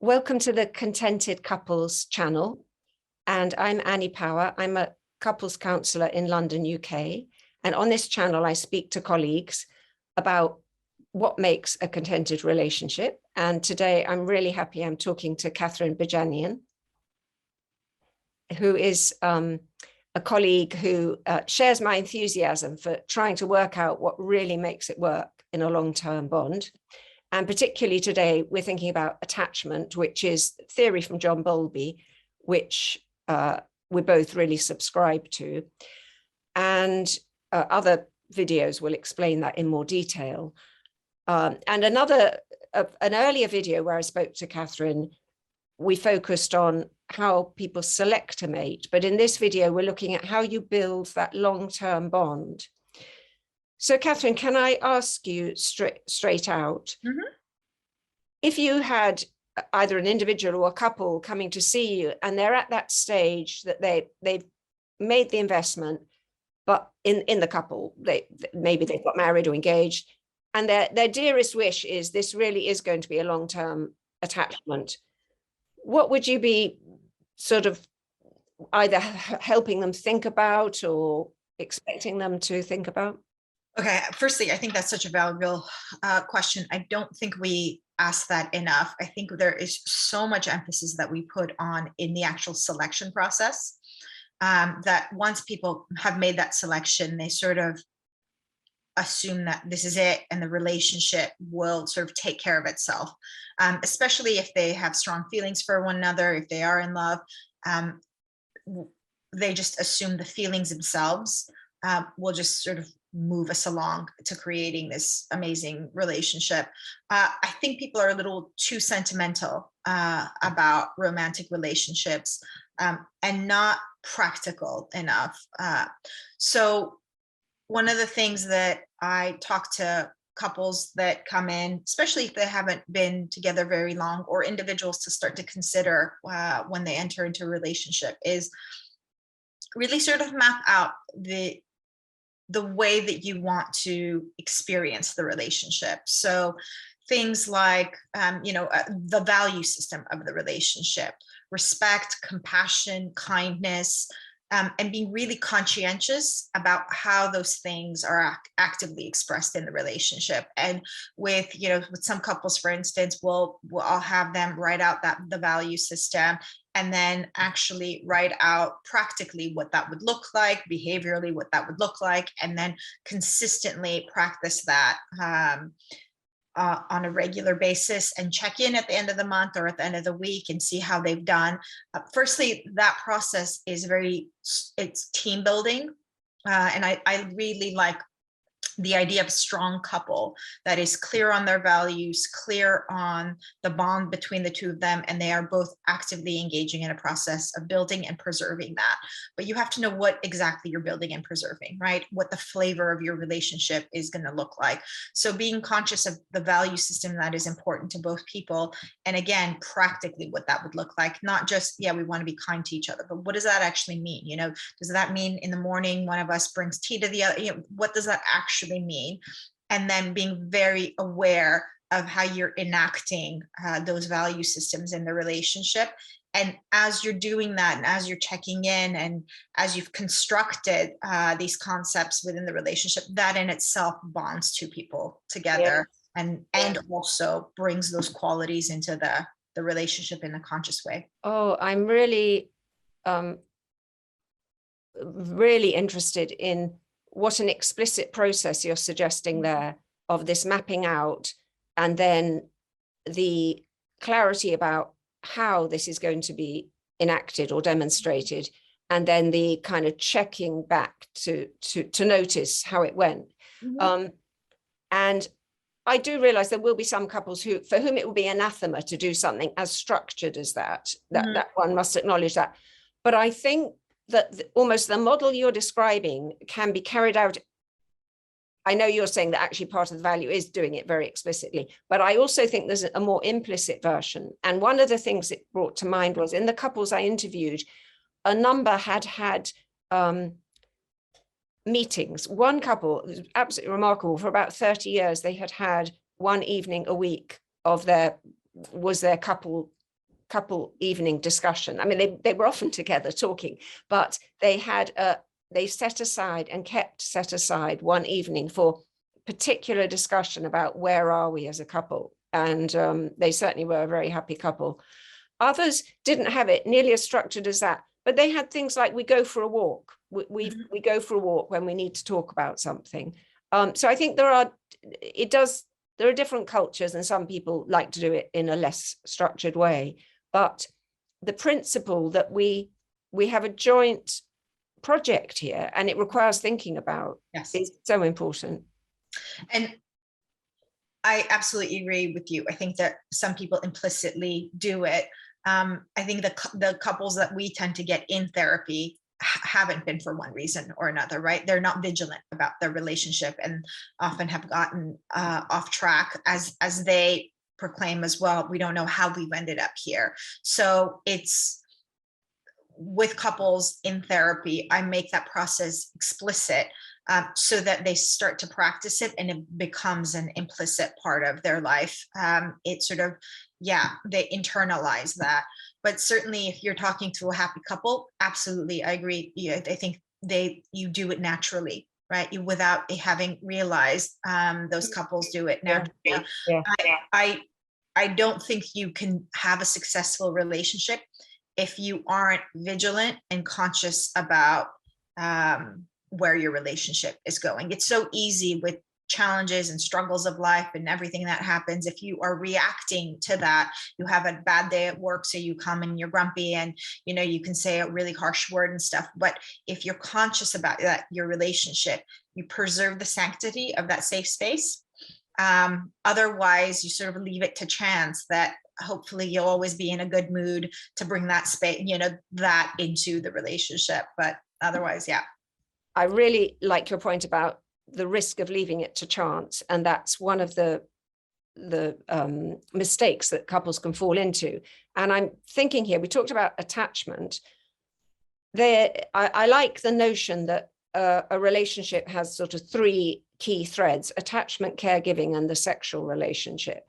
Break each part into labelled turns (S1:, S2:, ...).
S1: Welcome to the Contented Couples channel. And I'm Annie Power. I'm a couples counsellor in London, UK. And on this channel, I speak to colleagues about what makes a contented relationship. And today I'm really happy I'm talking to Kathrine Bejanyan, who is a colleague who shares my enthusiasm for trying to work out what really makes it work in a long-term bond. And particularly today, we're thinking about attachment, which is theory from John Bowlby, which we both really subscribe to. And other videos will explain that in more detail. And an earlier video where I spoke to Kathrine, we focused on how people select a mate. But in this video, we're looking at how you build that long-term bond. So, Kathrine, can I ask you straight out, if you had either an individual or a couple coming to see you, and they're at that stage that they've made the investment, but in the couple, maybe they've got married or engaged, and their dearest wish is this really is going to be a long-term attachment, what would you be sort of either helping them think about or expecting them to think about?
S2: Okay, firstly, I think that's such a valuable question. I don't think we ask that enough. I think there is so much emphasis that we put on in the actual selection process, that once people have made that selection, they sort of assume that this is it and the relationship will sort of take care of itself, especially if they have strong feelings for one another, if they are in love. They just assume the feelings themselves will just sort of move us along to creating this amazing relationship. I think people are a little too sentimental about romantic relationships and not practical enough. So one of the things that I talk to couples that come in, especially if they haven't been together very long, or individuals to start to consider when they enter into a relationship, is really sort of map out the way that you want to experience the relationship. So things like, the value system of the relationship, respect, compassion, kindness, and being really conscientious about how those things are actively expressed in the relationship. And with some couples, for instance, I'll have them write out the value system, and then actually write out practically what that would look like, behaviorally what that would look like, and then consistently practice that on a regular basis, and check in at the end of the month or at the end of the week and see how they've done. Firstly, that process is it's team building. And I really like the idea of a strong couple that is clear on their values, clear on the bond between the two of them, and they are both actively engaging in a process of building and preserving that. But you have to know what exactly you're building and preserving, right? What the flavor of your relationship is going to look like. So being conscious of the value system that is important to both people, and again, practically what that would look like, not just, we want to be kind to each other, but what does that actually mean? Does that mean in the morning one of us brings tea to the other? What does that actually mean? And then being very aware of how you're enacting those value systems in the relationship. And as you're doing that, and as you're checking in, and as you've constructed these concepts within the relationship, that in itself bonds two people together, and also brings those qualities into the relationship in a conscious way.
S1: Oh, I'm really, really interested in what an explicit process you're suggesting there, of this mapping out, and then the clarity about how this is going to be enacted or demonstrated, and then the kind of checking back to notice how it went. And I do realize there will be some couples for whom it will be anathema to do something as structured as that. That one must acknowledge that. But I think that almost the model you're describing can be carried out. I know you're saying that actually part of the value is doing it very explicitly, but I also think there's a more implicit version. And one of the things it brought to mind was, in the couples I interviewed, a number had meetings. One couple, it was absolutely remarkable, for about 30 years, they had one evening a week of their couple couple evening discussion. I mean, they were often together talking, but they set aside and kept set aside one evening for particular discussion about where are we as a couple. And they certainly were a very happy couple. Others didn't have it nearly as structured as that, but they had things like we go for a walk. We go for a walk when we need to talk about something. So I think there are different cultures, and some people like to do it in a less structured way. But the principle that we have a joint project here, and it requires thinking about, is so important.
S2: And I absolutely agree with you. I think that some people implicitly do it. I think the couples that we tend to get in therapy haven't been for one reason or another, right? They're not vigilant about their relationship and often have gotten off track, as they proclaim as well. We don't know how we've ended up here. So it's with couples in therapy, I make that process explicit so that they start to practice it and it becomes an implicit part of their life. It sort of, they internalize that. But certainly if you're talking to a happy couple, absolutely, I agree. I think you do it naturally, right? Without having realized those couples do it naturally. I don't think you can have a successful relationship if you aren't vigilant and conscious about where your relationship is going. It's so easy with challenges and struggles of life and everything that happens. If you are reacting to that, you have a bad day at work, so you come and you're grumpy and you can say a really harsh word and stuff. But if you're conscious about that, your relationship, you preserve the sanctity of that safe space. Otherwise, you sort of leave it to chance that hopefully you'll always be in a good mood to bring that space, that into the relationship. But otherwise,
S1: I really like your point about the risk of leaving it to chance. And that's one of the mistakes that couples can fall into. And I'm thinking here, we talked about attachment. I like the notion that a relationship has sort of three key threads: attachment, caregiving, and the sexual relationship.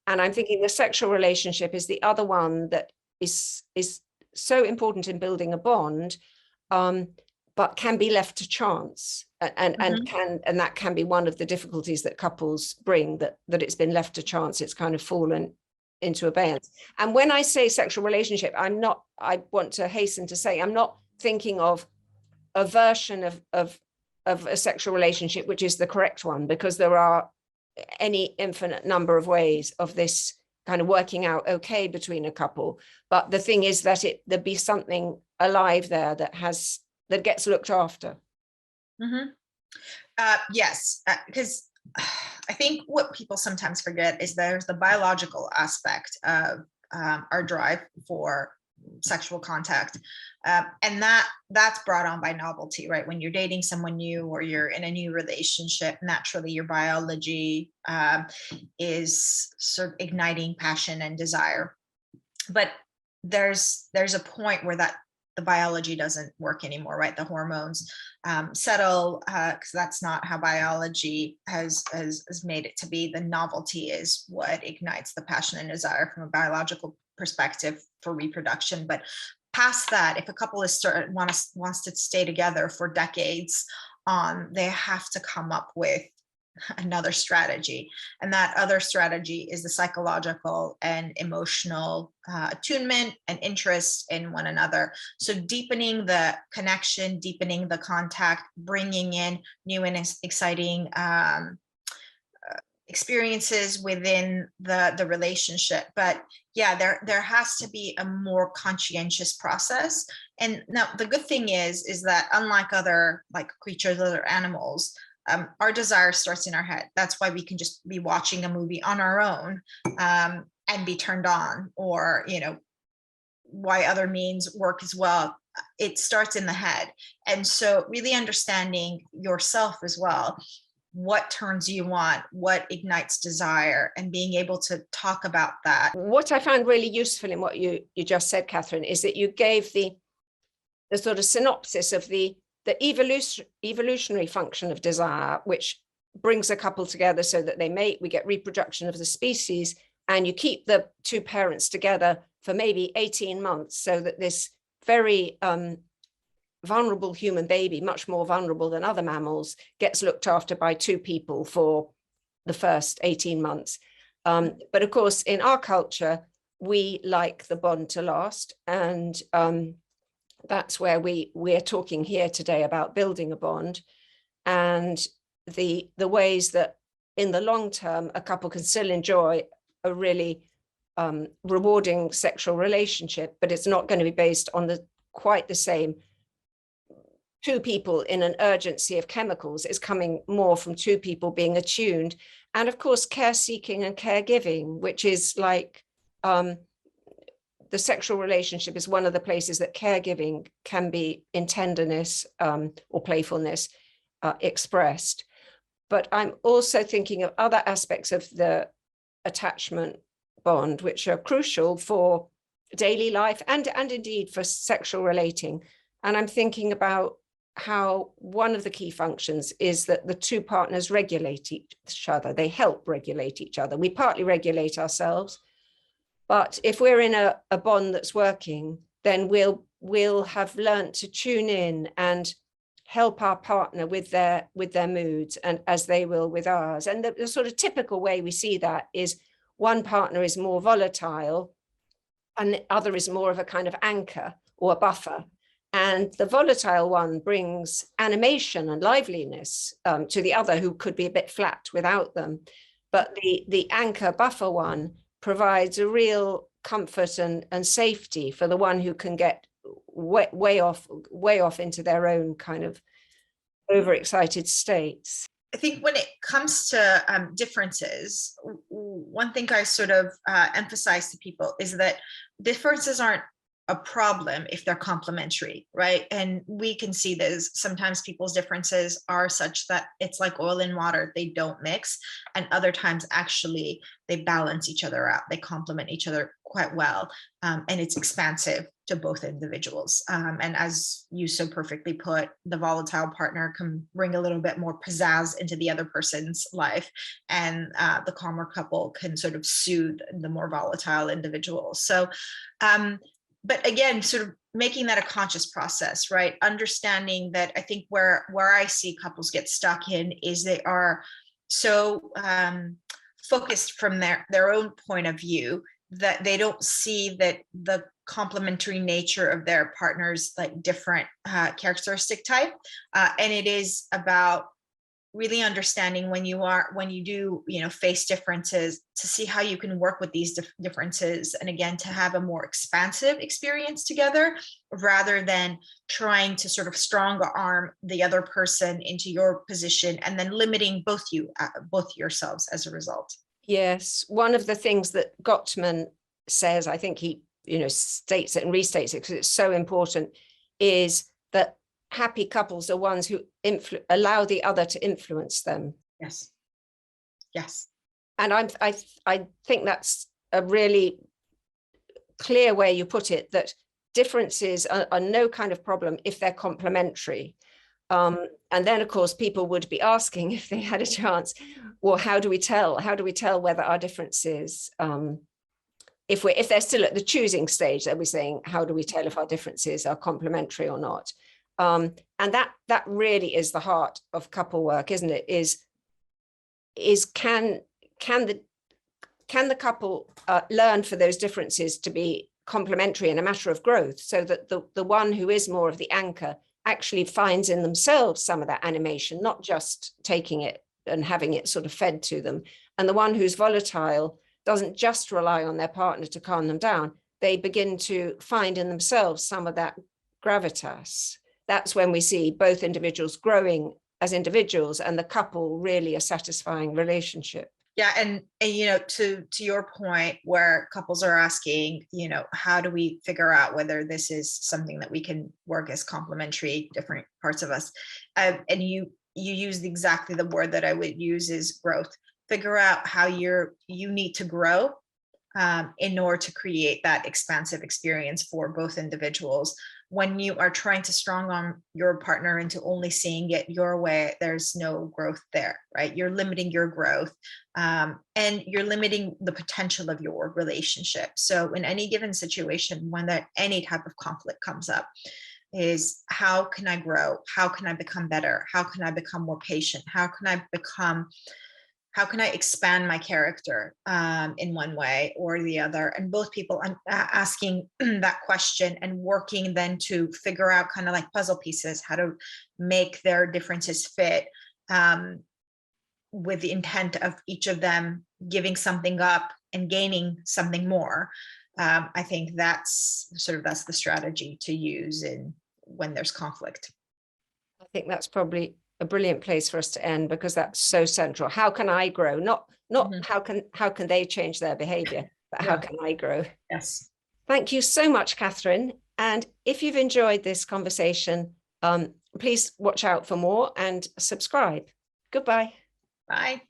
S1: And I'm thinking the sexual relationship is the other one that is so important in building a bond, but can be left to chance, and that can be one of the difficulties that couples bring, that it's been left to chance. It's kind of fallen into abeyance. And when I say sexual relationship, I want to hasten to say, I'm not thinking of a version of a sexual relationship which is the correct one, because there are any infinite number of ways of this kind of working out okay between a couple. But the thing is that there be something alive there that gets looked after.
S2: Yes, because I think what people sometimes forget is there's the biological aspect of our drive for sexual contact, and that's brought on by novelty, right? When you're dating someone new or you're in a new relationship, naturally your biology is sort of igniting passion and desire. But there's a point where the biology doesn't work anymore, right? The hormones settle, because that's not how biology has made it to be. The novelty is what ignites the passion and desire from a biological perspective for reproduction. But past that, if a couple wants to stay together for decades they have to come up with another strategy. And that other strategy is the psychological and emotional attunement and interest in one another. So deepening the connection, deepening the contact, bringing in new and exciting experiences within the relationship. But there has to be a more conscientious process. And now the good thing is that unlike other creatures, other animals, our desire starts in our head. That's why we can just be watching a movie on our own and be turned on, or why other means work as well. It starts in the head. And so really understanding yourself as well, what turns you on, what ignites desire, and being able to talk about that.
S1: What I found really useful in what you just said, Kathrine, is that you gave the sort of synopsis of the evolutionary function of desire, which brings a couple together so that they mate, we get reproduction of the species, and you keep the two parents together for maybe 18 months, so that this very vulnerable human baby, much more vulnerable than other mammals, gets looked after by two people for the first 18 months. But of course, in our culture, we like the bond to last. And that's where we're talking here today about building a bond, and the ways that in the long term, a couple can still enjoy a really rewarding sexual relationship, but it's not going to be based on quite the same two people in an urgency of chemicals. It's coming more from two people being attuned. And of course, care seeking and caregiving, which is like the sexual relationship is one of the places that caregiving can be in tenderness or playfulness expressed. But I'm also thinking of other aspects of the attachment bond, which are crucial for daily life and indeed for sexual relating. And I'm thinking about how one of the key functions is that the two partners regulate each other. They help regulate each other. We partly regulate ourselves, but if we're in a bond that's working, then we'll have learnt to tune in and help our partner with their moods, and as they will with ours. And the sort of typical way we see that is one partner is more volatile and the other is more of a kind of anchor or a buffer. And the volatile one brings animation and liveliness to the other, who could be a bit flat without them. But the anchor buffer one provides a real comfort and safety for the one who can get way off into their own kind of overexcited states.
S2: I think when it comes to differences, one thing I sort of emphasize to people is that differences aren't a problem if they're complementary, right? And we can see this. Sometimes people's differences are such that it's like oil and water, they don't mix. And other times, actually, they balance each other out. They complement each other quite well. And it's expansive to both individuals. And as you so perfectly put, the volatile partner can bring a little bit more pizzazz into the other person's life. And the calmer couple can sort of soothe the more volatile individual. So, but again, sort of making that a conscious process, right? Understanding that I think where I see couples get stuck in is they are so focused from their own point of view that they don't see that the complementary nature of their partner's like different characteristic type. And it is about really understanding when you do, face differences, to see how you can work with these differences. And again, to have a more expansive experience together, rather than trying to sort of strong arm the other person into your position and then limiting both yourselves as a result.
S1: Yes. One of the things that Gottman says, I think he, states it and restates it because it's so important, is that happy couples are ones who allow the other to influence them.
S2: Yes. Yes.
S1: And I think that's a really clear way you put it, that differences are no kind of problem if they're complementary. And then, of course, people would be asking, if they had a chance, well, how do we tell whether our differences, if they're still at the choosing stage, they'll be saying, how do we tell if our differences are complementary or not? And that really is the heart of couple work, isn't it? Is can the couple learn for those differences to be complementary in a matter of growth, so that the one who is more of the anchor actually finds in themselves some of that animation, not just taking it and having it sort of fed to them. And the one who's volatile doesn't just rely on their partner to calm them down. They begin to find in themselves some of that gravitas. That's when we see both individuals growing as individuals and the couple really a satisfying relationship.
S2: Yeah, and to your point, where couples are asking, how do we figure out whether this is something that we can work as complementary, different parts of us, and you used exactly the word that I would use, is growth. Figure out how you need to grow in order to create that expansive experience for both individuals. when you are trying to strong arm your partner into only seeing it your way, there's no growth there, right? You're limiting your growth, and you're limiting the potential of your relationship. So in any given situation, when any type of conflict comes up, is how can I grow? How can I become better? How can I become more patient? How can I expand my character in one way or the other? And both people asking that question and working then to figure out, kind of like puzzle pieces, how to make their differences fit, with the intent of each of them giving something up and gaining something more. I think that's the strategy to use when there's conflict.
S1: I think that's probably a brilliant place for us to end, because that's so central. How can I grow? Not how can they change their behavior, but how can I grow?
S2: Yes.
S1: Thank you so much, Kathrine. And if you've enjoyed this conversation, please watch out for more and subscribe. Goodbye.
S2: Bye.